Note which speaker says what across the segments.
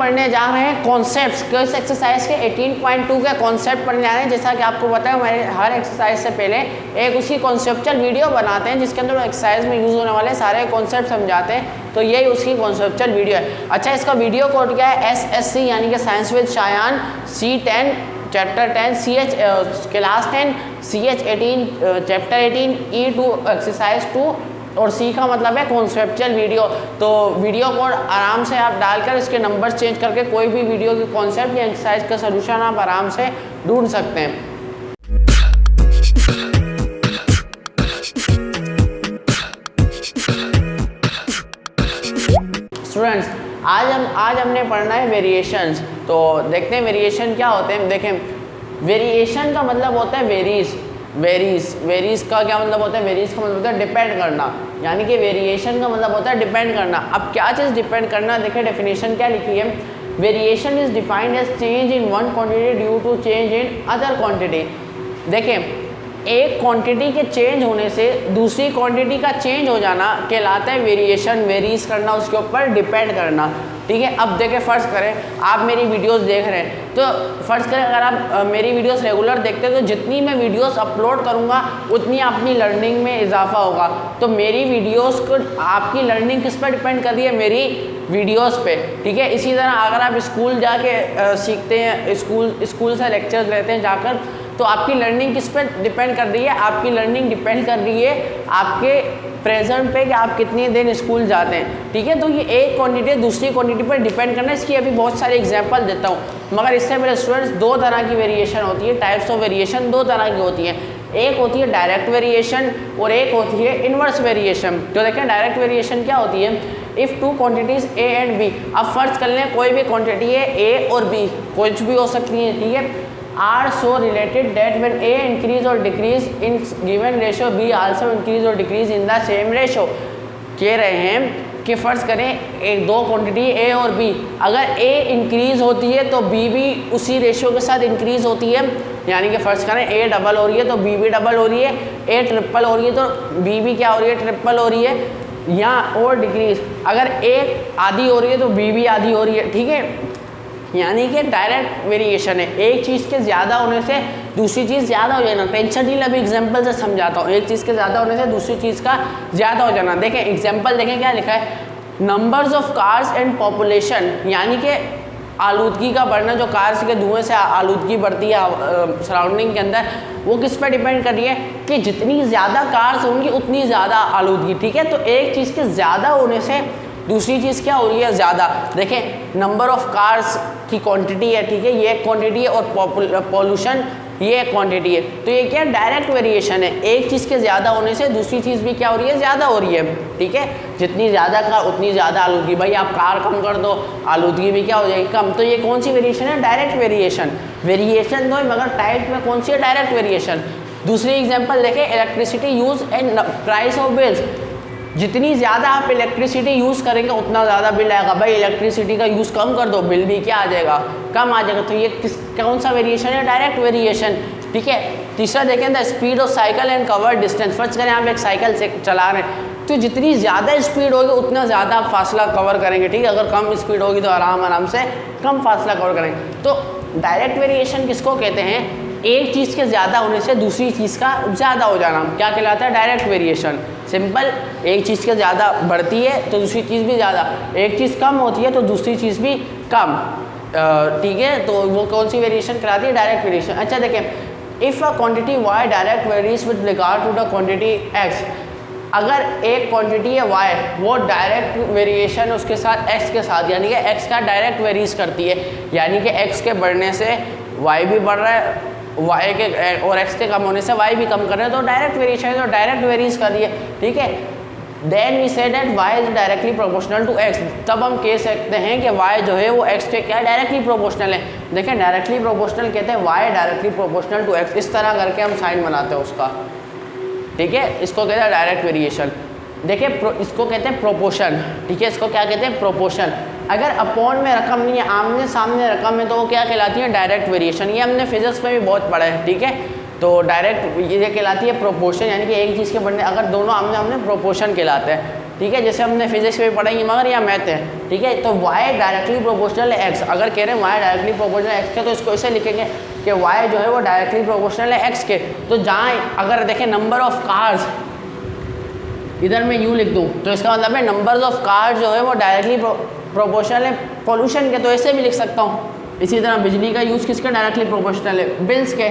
Speaker 1: पढ़ने जा रहे हैं कॉन्सेप्ट्स, किस एक्सरसाइज के 18.2 के कॉन्सेप्ट पढ़ने जा रहे हैं। जैसा कि आपको पता है हमारे हर एक्सरसाइज से पहले एक उसकी कॉन्सेप्चुअल वीडियो बनाते हैं जिसके अंदर एक्सरसाइज में यूज़ होने वाले सारे कॉन्सेप्ट समझाते हैं, तो यही उसकी कॉन्सेप्चुअल वीडियो है। अच्छा, इसका वीडियो कोड क्या है? SSC यानी कि science with Shayan, C10 chapter 10, CH class 10, CH 18 chapter 18, E2 exercise 2 और C का मतलब है कॉन्सेप्चुअल वीडियो। तो वीडियो कोड आराम से आप डालकर इसके नंबर चेंज करके कोई भी वीडियो की कॉन्सेप्ट या एक्सरसाइज का सलूशन आप आराम से ढूंढ सकते हैं। स्टूडेंट्स, आज हमने पढ़ना है वेरिएशंस। तो देखते हैं वेरिएशन क्या होते हैं। देखें, वेरिएशन का मतलब होता है वेरीज का क्या मतलब होता है? वेरीज का मतलब होता है डिपेंड करना, यानी कि वेरिएशन का मतलब होता है डिपेंड करना। अब क्या चीज़ डिपेंड करना? देखिए डेफिनेशन क्या लिखी है, variation is defined as change in one quantity due to change in other quantity. देखें, एक क्वांटिटी के चेंज होने से दूसरी क्वांटिटी का चेंज हो जाना कहलाता है वेरिएशन। वेरीज करना, उसके ऊपर डिपेंड करना, ठीक है। अब देखें, फ़र्ज़ करें आप मेरी वीडियोस देख रहे हैं, तो फ़र्ज़ करें अगर आप मेरी वीडियोस रेगुलर देखते हैं तो जितनी मैं वीडियोस अपलोड करूंगा उतनी अपनी लर्निंग में इजाफा होगा। तो मेरी वीडियोस को आपकी लर्निंग किस पर डिपेंड कर रही है? मेरी वीडियोस पे, ठीक है। इसी तरह अगर आप स्कूल जाके सीखते हैं, स्कूल से लेक्चर्स लेते हैं जाकर, तो आपकी लर्निंग किस पर डिपेंड कर रही है? आपकी लर्निंग डिपेंड कर रही है आपके प्रेजेंट पे कि आप कितने दिन स्कूल जाते हैं, ठीक है। तो ये एक क्वांटिटी दूसरी क्वांटिटी पर डिपेंड करना है। इसकी अभी बहुत सारे एग्जांपल देता हूँ, मगर इससे पहले स्टूडेंट्स दो तरह की वेरिएशन होती है, टाइप्स ऑफ वेरिएशन दो तरह की होती हैं। एक होती है डायरेक्ट वेरिएशन और एक होती है इनवर्स वेरिएशन। तो देखें डायरेक्ट वेरिएशन क्या होती है, if two quantities A and B, अब फर्ज कर लें कोई भी क्वांटिटी है A और B, कुछ भी हो सकती है, ठीक है, are so related that when A increase और decrease in given ratio B also increase और decrease in the same ratio. कह रहे हैं कि फ़र्ज़ करें एक दो क्वांटिटी A और B, अगर A इंक्रीज़ होती है तो B भी उसी रेशियो के साथ इंक्रीज़ होती है, यानी कि फ़र्ज़ करें A डबल हो रही है तो B भी डबल हो रही है, A ट्रिपल हो रही है तो B भी क्या हो रही है? ट्रिपल हो रही है। या और डिक्रीज, अगर A आधी हो रही है तो B भी आधी हो रही है, ठीक है। यानी कि डायरेक्ट वेरिएशन है, एक चीज़ के ज़्यादा होने से दूसरी चीज़ ज़्यादा हो जाना। टेंशन नहीं, अभी एग्जांपल से समझाता हूँ। एक चीज़ के ज़्यादा होने से दूसरी चीज़ का ज़्यादा हो जाना। देखें एग्जांपल, देखें क्या लिखा है, numbers of cars and population, यानी कि आलूदगी का बढ़ना, जो कार्स के धुएँ से आलूदगी बढ़ती है सराउंडिंग के अंदर, वो किस पर डिपेंड कर रही है कि जितनी ज़्यादा कार्स होंगी उतनी ज़्यादा आलूदगी, ठीक है। तो एक चीज़ के ज़्यादा होने से दूसरी चीज़ क्या हो रही है? ज़्यादा। देखें नंबर ऑफ कार्स की क्वांटिटी है, ठीक है, ये एक क्वांटिटी है, और पॉल्यूशन ये एक क्वांटिटी है। तो ये क्या डायरेक्ट वेरिएशन है, एक चीज़ के ज़्यादा होने से दूसरी चीज़ भी क्या हो रही है? ज़्यादा हो रही है, ठीक है। जितनी ज़्यादा कार उतनी ज़्यादा आलूदगी। भाई आप कार कम कर दो, आलूदगी भी क्या हो जाएगी? कम। तो ये कौन सी वेरिएशन है? Direct variation. वेरिएशन तो मगर टाइप में कौन सी है? Direct variation. दूसरी एग्जाम्पल देखें, electricity use and price of bills, जितनी ज़्यादा आप इलेक्ट्रिसिटी यूज़ करेंगे उतना ज़्यादा बिल आएगा। भाई इलेक्ट्रिसिटी का यूज़ कम कर दो, बिल भी क्या आ जाएगा? कम आ जाएगा। तो ये कौन सा वेरिएशन है? डायरेक्ट वेरिएशन, ठीक है। तीसरा देखें, the speed of cycle and cover distance. First करें आप एक साइकिल से चला रहे हैं, तो जितनी ज़्यादा स्पीड होगी उतना ज़्यादा आप फासला कवर करेंगे, ठीक है। अगर कम स्पीड होगी तो आराम से कम फासला कवर करेंगे। तो डायरेक्ट वेरिएशन किसको कहते हैं? एक चीज़ के ज़्यादा होने से दूसरी चीज़ का ज़्यादा हो जाना क्या कहलाता है? Direct variation. सिंपल, एक चीज़ के ज़्यादा बढ़ती है तो दूसरी चीज़ भी ज़्यादा, एक चीज़ कम होती है तो दूसरी चीज़ भी कम, ठीक है। तो वो कौन सी वेरिएशन कहलाती है? Direct variation. अच्छा देखें, if a quantity y direct varies with regard to the quantity x, अगर एक क्वांटिटी है y, वो डायरेक्ट वेरिएशन उसके साथ x के साथ, यानी कि x का डायरेक्ट वेरीज करती है, यानी कि x के बढ़ने से y भी बढ़ रहा है, y के और x के कम होने से y भी कम कर रहे हैं, तो डायरेक्ट वेरिएशन है, तो डायरेक्ट वेरीज कर रही है, ठीक है। Then we say that y is directly proportional to x, तब हम कह सकते हैं कि y जो है वो x के क्या डायरेक्टली प्रोपोर्शनल है। देखें डायरेक्टली प्रोपोर्शनल कहते हैं y directly proportional to x, इस तरह करके हम साइन बनाते हैं उसका, ठीक है। इसको कहते हैं डायरेक्ट वेरिएशन। देखिए इसको कहते हैं प्रोपोर्शन, ठीक है, इसको क्या कहते हैं? प्रोपोर्शन। अगर अपॉन में रकम नहीं है, आमने सामने रकम है, तो वो क्या कहलाती है? Direct variation. ये हमने फिजिक्स में भी बहुत पढ़ा है, ठीक है। तो डायरेक्ट ये कहलाती है प्रोपोर्शन, यानी कि एक चीज़ के बढ़ने, अगर दोनों आमने सामने प्रोपोर्शन कहलाते हैं, ठीक है, जैसे हमने फिजिक्स में पढ़ेंगे मगर या मैथ है, ठीक है। तो y डायरेक्टली प्रोपोर्शनल है x, अगर कह रहे हैं y डायरेक्टली प्रोपोर्शनल है x के तो इसको ऐसे लिखेंगे कि y जो है वो डायरेक्टली प्रोपोर्शनल है x के। तो जहाँ अगर देखें नंबर ऑफ कार्स, इधर मैं यूँ लिख दूँ तो इसका मतलब है नंबर्स ऑफ कार्स जो है वो डायरेक्टली प्रोपोर्शनल है पोल्यूशन के, तो ऐसे भी लिख सकता हूँ। इसी तरह बिजली का यूज़ किसका डायरेक्टली प्रोपोर्शनल है, बिल्स के,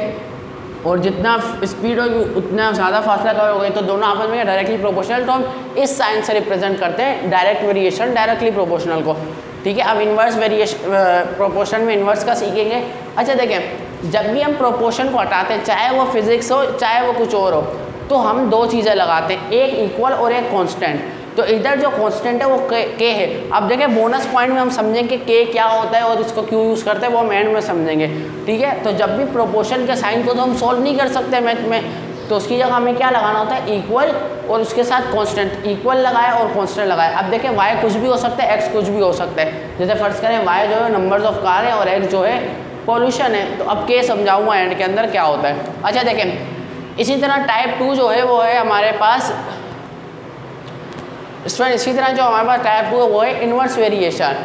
Speaker 1: और जितना स्पीड होगी उतना ज़्यादा फासला कवर हो गई, तो दोनों आपस में डायरेक्टली प्रोपोर्शनल। तो हम इस साइन से रिप्रेजेंट करते हैं डायरेक्ट वेरिएशन डायरेक्टली प्रोपोर्शनल को, ठीक है। अब इन्वर्स वेरिएशन प्रोपोर्शन में इन्वर्स का सीखेंगे। अच्छा देखें, जब भी हम प्रोपोर्शन को हटाते हैं, चाहे वो फिजिक्स हो चाहे वो कुछ और हो, तो हम दो चीज़ें लगाते हैं, एक इक्वल और एक कॉन्स्टेंट। तो इधर जो कांस्टेंट है वो के है। अब देखें बोनस पॉइंट में हम समझेंगे के क्या होता है और इसको क्यों यूज़ करते हैं, वो हम एंड में समझेंगे, ठीक है। तो जब भी प्रोपोर्शन के साइन को तो हम सोल्व नहीं कर सकते मैथ में, तो उसकी जगह हमें क्या लगाना होता है, इक्वल और उसके साथ कांस्टेंट। इक्वल लगाए और कांस्टेंट लगाए। अब देखें y कुछ भी हो सकता है, x कुछ भी हो सकता है। जैसे फर्ज करें y जो है नंबर्स ऑफ कार है और x जो है पॉल्यूशन है, तो अब के समझाऊंगा एंड के अंदर क्या होता है। अच्छा देखें, इसी तरह टाइप 2 जो है वो है हमारे पास स्टूडेंट, इसी तरह जो हमारे पास टाइप 2 है वो है inverse variation.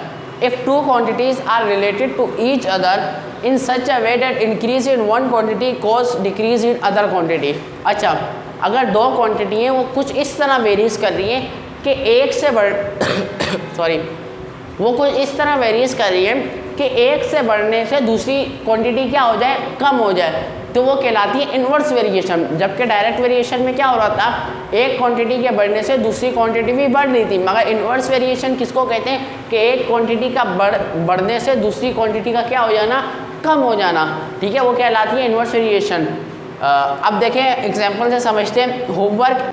Speaker 1: If two quantities are related to each other in such a way that increase in one quantity cause decrease in other quantity. अच्छा, अगर दो क्वांटिटी हैं वो कुछ इस तरह वेरीज कर रही है कि एक से बढ़ सॉरी वो कुछ इस तरह वेरीज कर रही है कि एक से बढ़ने से दूसरी क्वांटिटी क्या हो जाए, कम हो जाए, तो वो कहलाती है इन्वर्स वेरिएशन। जबकि डायरेक्ट वेरिएशन में क्या हो रहा था, एक क्वांटिटी के बढ़ने से दूसरी क्वांटिटी भी बढ़ रही थी। मगर इन्वर्स वेरिएशन किसको कहते हैं कि एक क्वांटिटी का बढ़ने से दूसरी क्वांटिटी का क्या हो जाना, कम हो जाना, ठीक है, वो कहलाती है इन्वर्स वेरिएशन। अब देखें एग्जाम्पल से समझते हैं। होमवर्क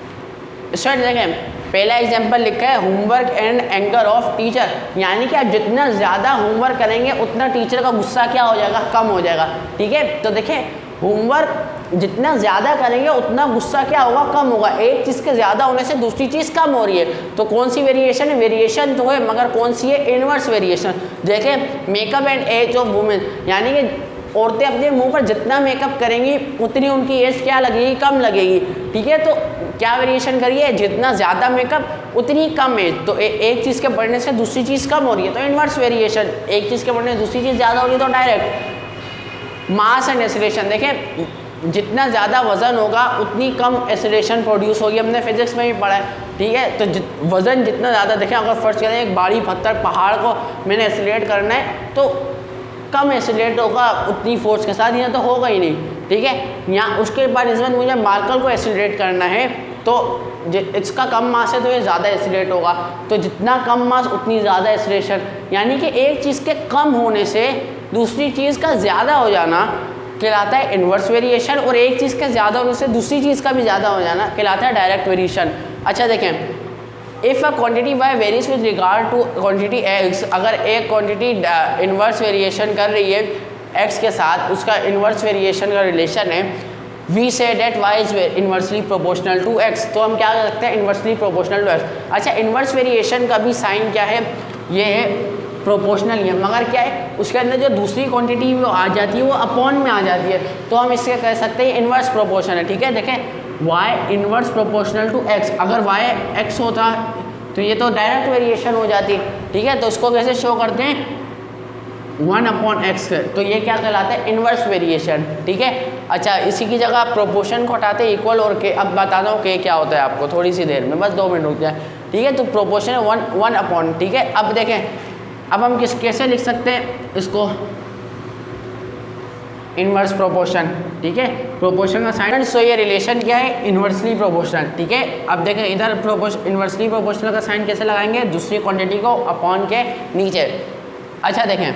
Speaker 1: स्टार्ट, देखें पहला एग्जाम्पल लिखा है homework and anger of teacher, यानी कि आप जितना ज़्यादा होमवर्क करेंगे उतना टीचर का गुस्सा क्या हो जाएगा, कम हो जाएगा, ठीक है। तो देखें होमवर्क जितना ज़्यादा करेंगे उतना गुस्सा क्या होगा, कम होगा। एक चीज़ के ज़्यादा होने से दूसरी चीज़ कम हो रही है, तो कौन सी वेरिएशन है, वेरिएशन तो है मगर कौन सी है, इनवर्स वेरिएशन। देखें makeup and age of women, यानी कि औरतें अपने मुंह पर जितना मेकअप करेंगी उतनी उनकी एज क्या लगेगी, कम लगेगी, ठीक है। तो क्या वेरिएशन करिए, जितना ज़्यादा मेकअप उतनी कम एज। तो एक चीज़ के बढ़ने से दूसरी चीज़ कम हो रही है तो इनवर्स वेरिएशन। एक चीज़ के बढ़ने से दूसरी चीज़ ज़्यादा हो रही है तो डायरेक्ट। मास एंड एसिलेशन, देखें जितना ज़्यादा वज़न होगा उतनी कम एसिलेशन प्रोड्यूस होगी, हमने फिजिक्स में भी पढ़ा है, ठीक है। तो वज़न जितना ज़्यादा, देखें अगर फर्स्ट करें एक भारी पत्थर पहाड़ को मैंने एसिलेट करना है तो कम एसिलेट होगा उतनी फोर्स के साथ, यहाँ तो होगा ही नहीं, ठीक है। यहाँ उसके बाद इसमें मुझे मार्कल को एसिलेट करना है तो इसका कम मास है तो ये ज़्यादा एसिलेट होगा, तो जितना कम मास उतनी ज़्यादा एसिलेशन। यानी कि एक चीज़ के कम होने से दूसरी चीज़ का ज़्यादा हो जाना कहलाता है इन्वर्स वेरिएशन, और एक चीज़ के ज़्यादा होने से दूसरी चीज़ का भी ज़्यादा हो जाना कहलाता है डायरेक्ट वेरिएशन। अच्छा देखें, if a quantity y varies with regard to quantity x, अगर एक क्वांटिटी इन्वर्स वेरिएशन कर रही है x के साथ, उसका इन्वर्स वेरिएशन का रिलेशन है, we say that y is inversely proportional to x, तो हम क्या कर सकते हैं, इन्वर्सली प्रोपोर्शनल टू x। अच्छा, इन्वर्स वेरिएशन का भी साइन क्या है, ये है प्रोपोर्शनल ही है, मगर क्या है उसके अंदर जो दूसरी क्वांटिटी वो आ जाती है वो अपॉन में आ जाती है, तो हम इससे कह सकते हैं इन्वर्स प्रोपोर्शन है, ठीक है। देखें y inverse proportional to x, अगर y x होता तो ये तो डायरेक्ट वेरिएशन हो जाती, ठीक है। तो इसको कैसे शो करते हैं, 1/x, तो ये क्या कहलाता है, इन्वर्स वेरिएशन, ठीक है। अच्छा, इसी की जगह प्रोपोर्शन को हटाते हैं इक्वल और के। अब बताता हूँ के क्या होता है आपको थोड़ी सी देर में, बस 2 मिनट रुक जाए, ठीक है। तो प्रोपोर्शन है 1/, ठीक है। अब देखें, अब हम कैसे लिख सकते हैं इसको, इन्वर्स प्रोपोर्शन, ठीक है। प्रोपोर्शन का साइन, सो ये रिलेशन क्या है, इन्वर्सली प्रोपोर्शनल, ठीक है। अब देखें इधर इन्वर्सली प्रोपोर्शनल का साइन कैसे लगाएंगे, दूसरी क्वांटिटी को अपॉन के नीचे। अच्छा देखें,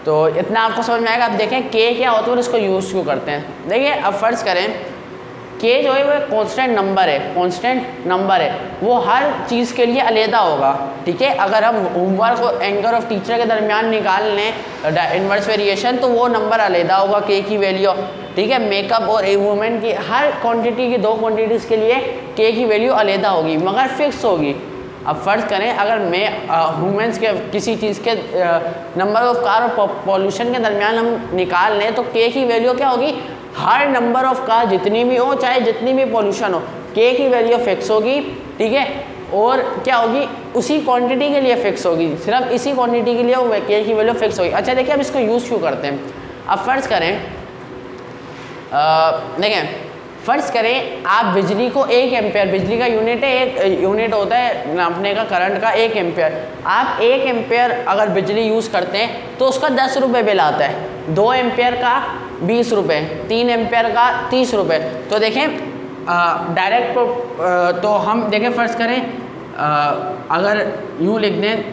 Speaker 1: तो इतना आपको समझ में आएगा। अब देखें के क्या होता है और इसको यूज़ क्यों करते हैं। देखिए अब फर्ज करें के जो है वो एक कांस्टेंट नंबर है, कांस्टेंट नंबर है, वो हर चीज़ के लिए अलहदा होगा, ठीक है। अगर हम होमवर्क और एंगर ऑफ टीचर के दरमियान निकाल लें इन्वर्स वेरिएशन तो वो नंबर अलहदा होगा के की वैल्यू, ठीक है। मेकअप और वुमेन की हर क्वांटिटी की, 2 क्वांटिटीज़ के लिए के की वैल्यू अलहदा होगी मगर फिक्स होगी। अब फ़र्ज़ करें अगर मैं ह्यूमंस के किसी चीज़ के नंबर ऑफ कार और पॉल्यूशन के दरमियान हम निकाल लें तो के की वैल्यू क्या होगी, हर नंबर ऑफ कार जितनी भी हो चाहे जितनी भी पॉल्यूशन हो, के की वैल्यू फिक्स होगी, ठीक है। और क्या होगी, उसी क्वांटिटी के लिए फिक्स होगी, सिर्फ इसी क्वांटिटी के लिए वो के की वैल्यू फिक्स होगी। अच्छा देखिए अब इसको यूज़ क्यों करते हैं। अब फ़र्ज़ करें देखें फ़र्ज़ करें आप बिजली को 1 एम्पेयर, बिजली का यूनिट है, एक यूनिट होता है नापने का करंट का 1 एम्पेयर। आप 1 एम्पेयर अगर बिजली यूज़ करते हैं तो उसका 10 रुपये बिल आता है, 2 एम्पेयर का 20 रुपये, 3 एम्पेयर का 30 रुपये। तो देखें डायरेक्ट तो हम देखें फ़र्ज़ करें अगर यूँ लिख दें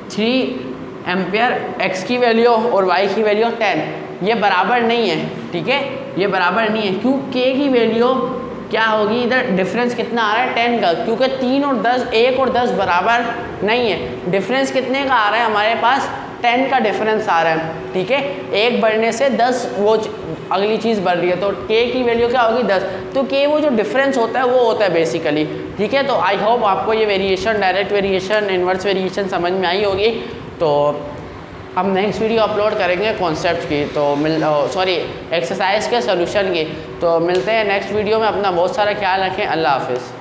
Speaker 1: 3 एम्पेयर x की वैल्यू और y की वैल्यू 10, ये बराबर नहीं है, ठीक है, ये बराबर नहीं है। क्यों, k की वैल्यू क्या होगी, इधर डिफरेंस कितना आ रहा है 10 का, क्योंकि 3 और 10 1 और 10 बराबर नहीं है। डिफरेंस कितने का आ रहा है हमारे पास, 10 का डिफरेंस आ रहा है, ठीक है। 1 बढ़ने से 10 वो अगली चीज़ बढ़ रही है, तो k की वैल्यू क्या होगी 10। तो k वो जो डिफरेंस होता है वो होता है बेसिकली, ठीक है। तो आई होप आपको ये variation, direct variation, inverse variation समझ में आई होगी। तो हम नेक्स्ट वीडियो अपलोड करेंगे कॉन्सेप्ट की, तो एक्सरसाइज के सोल्यूशन की। तो मिलते हैं नेक्स्ट वीडियो में। अपना बहुत सारा ख्याल रखें। अल्लाह हाफिज़।